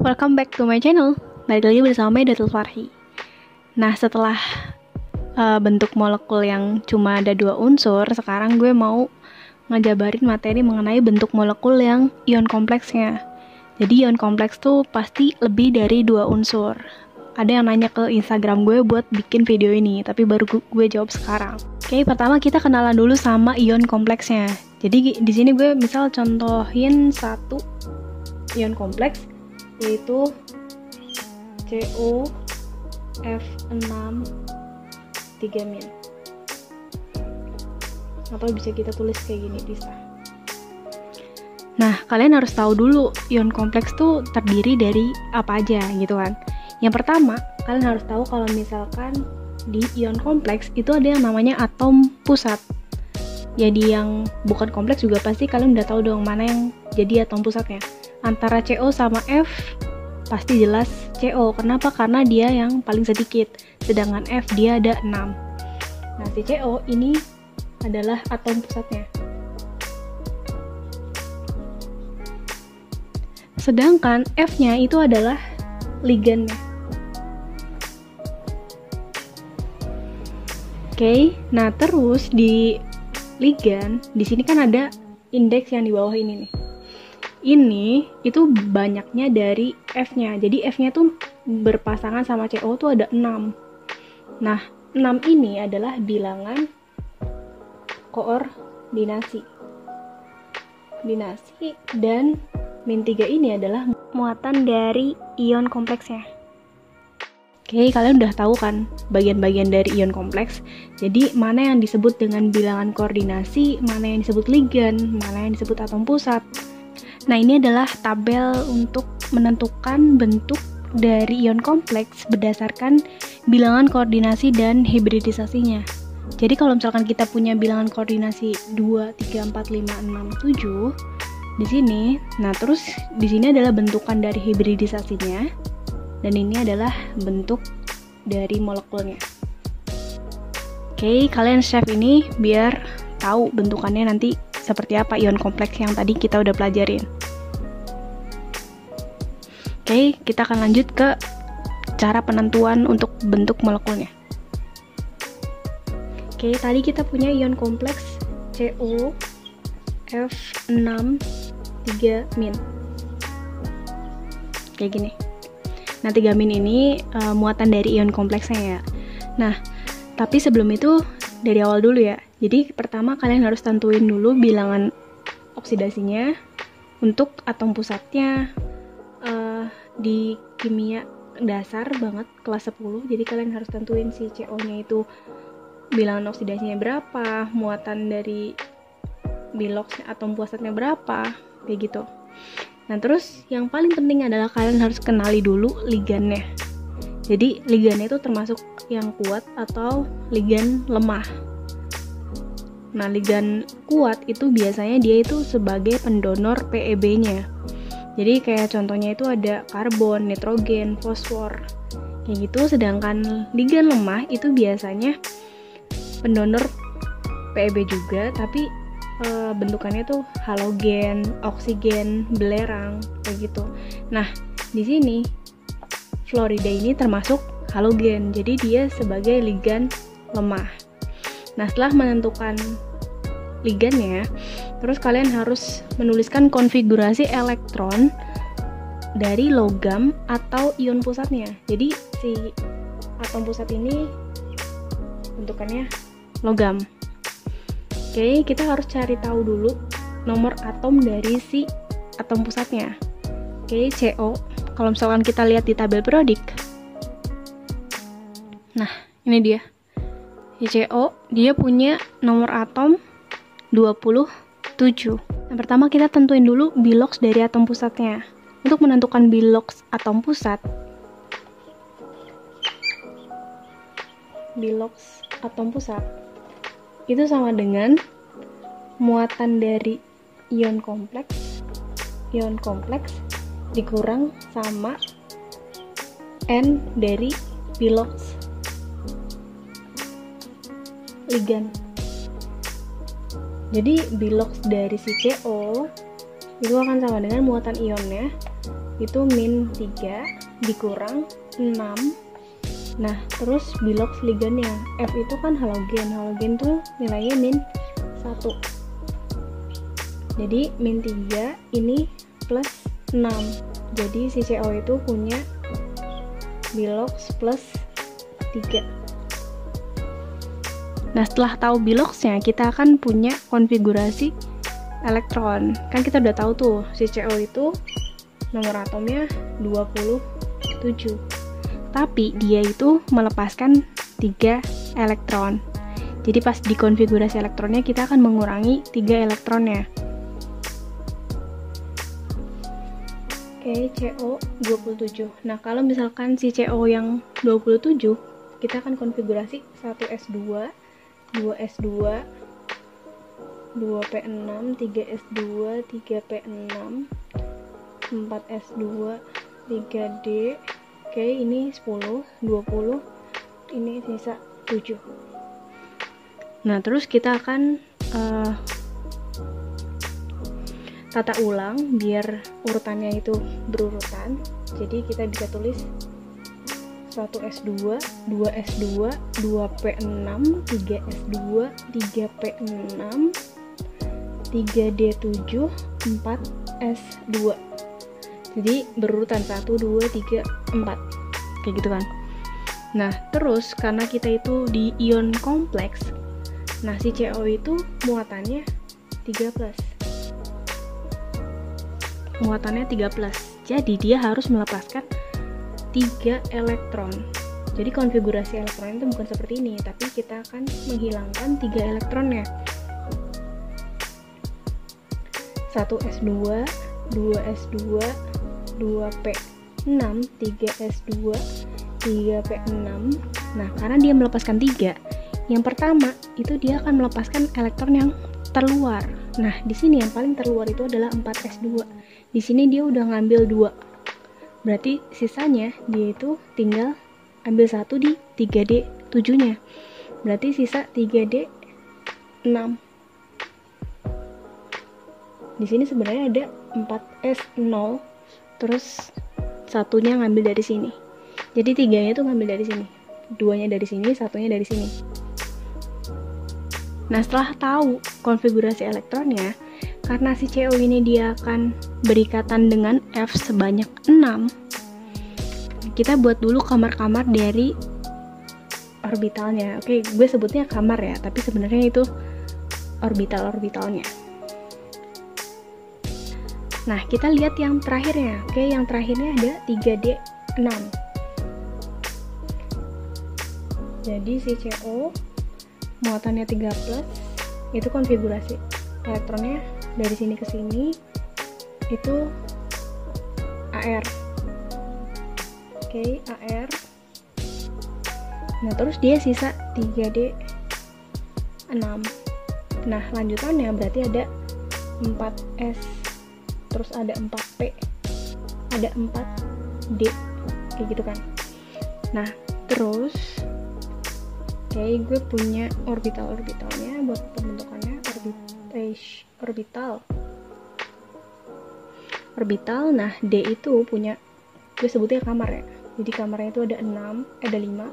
welcome back to my channel. Balik lagi bersama Datul Farhi. Nah, setelah bentuk molekul yang cuma ada 2 unsur, sekarang gue mau ngejabarin materi mengenai bentuk molekul yang ion kompleksnya. Jadi ion kompleks tuh pasti lebih dari 2 unsur. Ada yang nanya ke Instagram gue buat bikin video ini, tapi baru gue jawab sekarang. Oke, pertama kita kenalan dulu sama ion kompleksnya. Jadi di sini gue misal contohin satu ion kompleks, yaitu COF6 3-. Atau bisa kita tulis kayak gini, bisa. Nah, kalian harus tahu dulu ion kompleks tuh terdiri dari apa aja gitu kan. Yang pertama, kalian harus tahu kalau misalkan di ion kompleks itu ada yang namanya atom pusat. Jadi yang bukan kompleks juga pasti kalian udah tahu dong mana yang jadi atom pusatnya. Antara CO sama F pasti jelas CO. Kenapa? Karena dia yang paling sedikit, sedangkan F dia ada 6. Nah, si CO ini adalah atom pusatnya. Sedangkan F-nya itu adalah ligannya. Oke, nah terus di ligan, di sini kan ada indeks yang di bawah ini nih. Ini itu banyaknya dari F-nya. Jadi F-nya tuh berpasangan sama CO tuh ada 6. Nah, 6 ini adalah bilangan koordinasi. Dan -3 ini adalah muatan dari ion kompleksnya. Oke, kalian udah tahu kan bagian-bagian dari ion kompleks. Jadi mana yang disebut dengan bilangan koordinasi, mana yang disebut ligan, mana yang disebut atom pusat. Nah, ini adalah tabel untuk menentukan bentuk dari ion kompleks berdasarkan bilangan koordinasi dan hibridisasinya. Jadi kalau misalkan kita punya bilangan koordinasi 2, 3, 4, 5, 6, 7 di sini, nah terus di sini adalah bentukan dari hibridisasinya dan ini adalah bentuk dari molekulnya. Oke, kalian save ini biar tahu bentukannya nanti seperti apa ion kompleks yang tadi kita udah pelajarin. Oke, kita akan lanjut ke cara penentuan untuk bentuk molekulnya. Oke, tadi kita punya ion kompleks COF6 3-. Kayak gini. Nah, 3- ini muatan dari ion kompleksnya ya. Nah, tapi sebelum itu dari awal dulu ya. Jadi pertama kalian harus tentuin dulu bilangan oksidasinya untuk atom pusatnya. Di kimia dasar banget kelas 10, jadi kalian harus tentuin si CO-nya itu bilangan oksidasinya berapa, muatan dari bilox atom pusatnya berapa, kayak gitu. Nah, terus yang paling penting adalah kalian harus kenali dulu ligannya. Jadi ligannya itu termasuk yang kuat atau ligan lemah. Nah, ligan kuat itu biasanya dia itu sebagai pendonor PEB-nya. Jadi kayak contohnya itu ada karbon, nitrogen, fosfor, kayak gitu. Sedangkan ligan lemah itu biasanya pendonor PEB juga, tapi bentukannya tuh halogen, oksigen, belerang, kayak gitu. Nah, di sini fluorida ini termasuk halogen, jadi dia sebagai ligan lemah. Nah, setelah menentukan ligannya, terus kalian harus menuliskan konfigurasi elektron dari logam atau ion pusatnya. Jadi si atom pusat ini bentukannya logam. Oke, kita harus cari tahu dulu nomor atom dari si atom pusatnya. Oke, CO. Kalau misalkan kita lihat di tabel periodik, nah ini dia. CO dia punya nomor atom 27. Nah, pertama kita tentuin dulu bilox dari atom pusatnya. Untuk menentukan bilox atom pusat, itu sama dengan muatan dari ion kompleks dikurang sama N dari bilox ligan. Jadi bilox dari si CO itu akan sama dengan muatan ionnya itu min 3 dikurang 6. Nah, terus bilox ligannya. F itu kan halogen. Halogen tuh nilainya min 1. Jadi min 3 ini plus 6. Jadi si CO itu punya bilox plus 3. Nah, setelah tahu biloxnya, kita akan punya konfigurasi elektron. Kan kita udah tahu tuh, si CO itu nomor atomnya 27. Tapi dia itu melepaskan 3 elektron. Jadi pas di konfigurasi elektronnya, kita akan mengurangi 3 elektronnya. Oke, CO 27. Nah, kalau misalkan si CO yang 27, kita akan konfigurasi 1S2, 2S2, 2P6, 3S2, 3P6, 4S2, 3D. Oke, ini 10, 20, ini sisa 7. Nah, terus kita akan tata ulang biar urutannya itu berurutan. Jadi kita bisa tulis 1S2, 2S2, 2P6, 3S2, 3P6, 3D7, 4S2. Jadi berurutan 1, 2, 3, 4. Kayak gitu kan. Nah, terus karena kita itu di ion kompleks, nah si CO itu muatannya 13. Muatannya 13. Jadi dia harus melepaskan 3 elektron. Jadi konfigurasi elektron itu bukan seperti ini, tapi kita akan menghilangkan 3 elektronnya. 1S2, 2S2, 2P6, 3S2, 3P6. Nah, karena dia melepaskan 3, yang pertama itu dia akan melepaskan elektron yang terluar. Nah, di sini yang paling terluar itu adalah 4S2. Di sini dia udah ngambil 2. Berarti sisanya dia itu tinggal ambil 1 di 3D7-nya. Berarti sisa 3D6. Di sini sebenarnya ada 4S0, terus satunya ngambil dari sini. Jadi 3-nya itu ngambil dari sini. 2-nya dari sini, 1-nya dari sini. Nah, setelah tahu konfigurasi elektronnya, karena si CO ini dia akan berikatan dengan F sebanyak 6, kita buat dulu kamar-kamar dari orbitalnya. Oke, gue sebutnya kamar ya, tapi sebenarnya itu orbital-orbitalnya. Nah, kita lihat yang terakhirnya. Oke, yang terakhirnya ada 3D6. Jadi si CO muatannya 3+, itu konfigurasi elektronnya dari sini ke sini itu AR. Oke, AR. Nah, terus dia sisa 3D6. Nah, lanjutannya berarti ada 4S, terus ada 4P, ada 4D, kayak gitu kan. Nah, terus gue punya orbital-orbitalnya buat pembentukannya. Orbital. Nah, D itu punya, gue sebutnya kamar ya. Jadi kamarnya itu ada 5.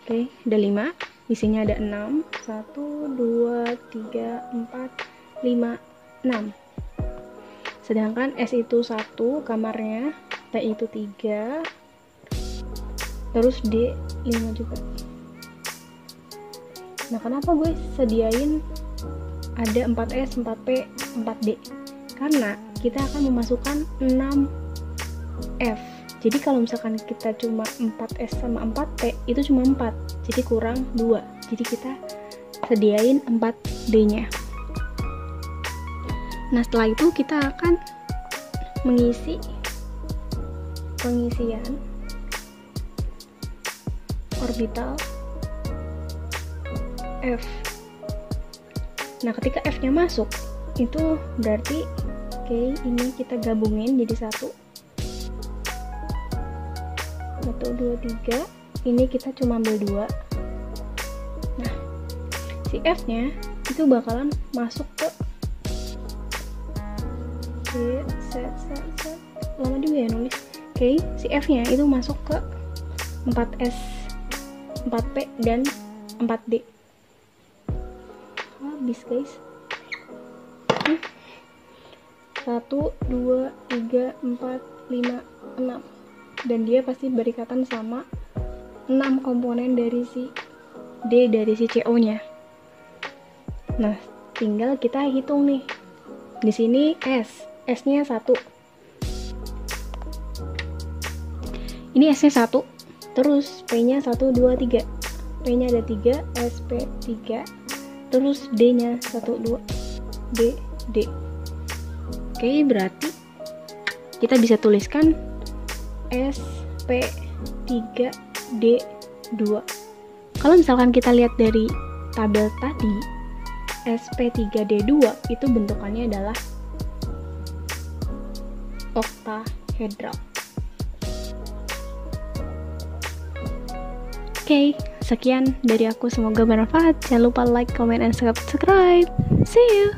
Oke, ada 5. Isinya ada 6. 1, 2, 3, 4, 5, 6. Sedangkan S itu 1 kamarnya, T itu 3, terus D 5 juga. Nah, kenapa gue sediain ada 4S, 4P, 4D? Karena kita akan memasukkan 6F. Jadi kalau misalkan kita cuma 4S sama 4P, itu cuma 4. Jadi kurang 2. Jadi kita sediain 4D-nya. Nah, setelah itu kita akan mengisi pengisian orbital F. Nah, ketika F-nya masuk, itu berarti ini kita gabungin jadi 1, 2, 3. Ini kita cuma ambil 2. Nah, si F-nya itu bakalan masuk ke set. lama juga ya nulis. Oke, si F-nya itu masuk ke 4S, 4P, dan 4D. Habis guys. 1, 2, 3, 4, 5, 6. Dan dia pasti berikatan sama 6 komponen dari si D, dari si CO-nya. Nah, tinggal kita hitung nih. Di sini S-nya 1. Ini S-nya 1. Terus P-nya 1, 2, 3. P-nya ada 3, SP 3. Terus D-nya 1, 2. D. Oke, berarti kita bisa tuliskan SP3D2. Kalau misalkan kita lihat dari tabel tadi, SP3D2 itu bentukannya adalah oktahedral. Oke, sekian dari aku, semoga bermanfaat. Jangan lupa like, comment, and subscribe. See you!